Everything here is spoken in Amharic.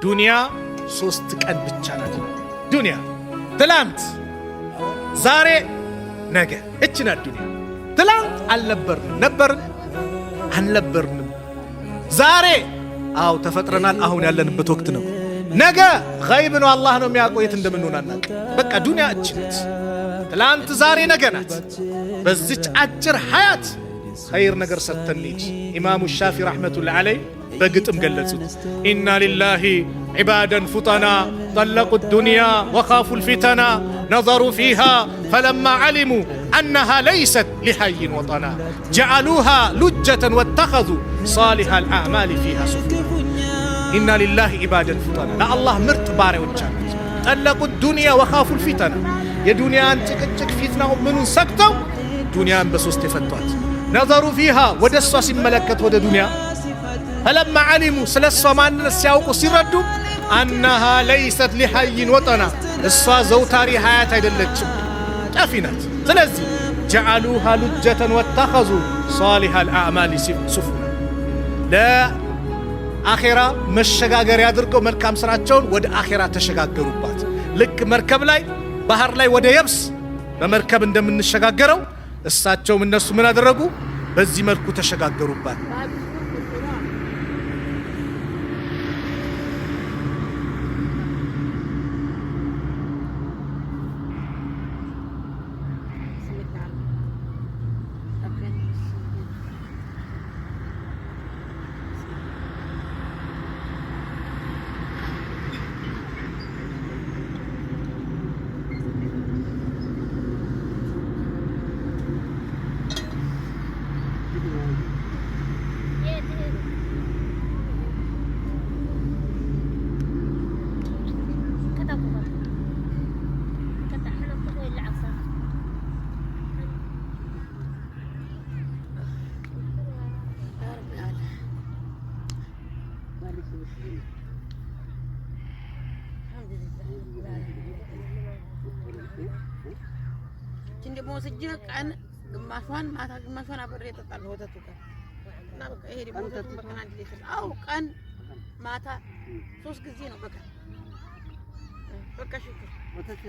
ዱንያ 3 ቀን ብቻ ናት። ዱንያ ትላንት፣ ዛሬ፣ ነገ። እቺ ናት ዱንያ። ትላንት አልነበርንም፣ ነበርን፣ አልነበርንም። ዛሬ አው ተፈጥረናል፣ አሁን ያለንበት ወቅት ነው። ነገ ገይብ ነው፣ አላህ ነው የሚያውቀው የት እንደምንሆን አናውቅ። በቃ ዱንያ እቺ ናት። ትላንት፣ ዛሬ፣ ነገ ናት። በዚች አጭር ሐያት ኸይር ነገር ሰርተን እንሂድ። ኢማሙ ሻፊ ረሕመቱላሂ ዐለይህ በግጥም ገለጹት። ኢና ሊላሂ ዒባደን ፉጠና ጠለቁ ዱንያ ወኻፉ ልፊተና ነዘሩ ፊሃ ፈለማ ዓሊሙ አነሃ ለይሰት ሊሐይን ወጠና ጀዓሉሃ ሉጀተን ወተኸዙ ሳሊሐ ልአዕማል ፊሃ ሱፍና። ኢና ሊላሂ ዒባደን ፉጠና፣ ለአላህ ምርጥ ባሪያዎች አሉት። ጠለቁ ዱንያ ወኻፉ ልፊተና፣ የዱንያን ጭቅጭቅ ፊትናው ምኑን ሰግተው ዱንያን በሶስት የፈቷት። ነዘሩ ፊሃ፣ ወደ እሷ ሲመለከት ወደ ዱንያ ፈለማ ዓሊሙ፣ ስለ እሷ ማንነት ሲያውቁ ሲረዱ አነሃ ለይሰት ሊሐይን ወጠና፣ እሷ ዘውታሪ ሀያት አይደለችም፣ ጠፊ ናት። ስለዚህ ጀዓሉሃ ሉጀተን ወተኸዙ ሳሊሐ ልአዕማል ሱፍና፣ ለአኼራ መሸጋገሪያ አድርገው መልካም ስራቸውን ወደ አኼራ ተሸጋገሩባት። ልክ መርከብ ላይ ባህር ላይ ወደ የብስ በመርከብ እንደምንሸጋገረው እሳቸውም እነሱ ምን አደረጉ? በዚህ መልኩ ተሸጋገሩባት። እንደሞ ወስጄ ቀን ግማሿን ማታ ግማሿን አብሬ እጠጣለሁ ወተቱ ጋር እና በቃ ይሄ ደግሞ ወተቱ በቀን አንድ ሊትር አው ቀን ማታ 3 ጊዜ ነው በቀን። በቃ ሽኩር ወተት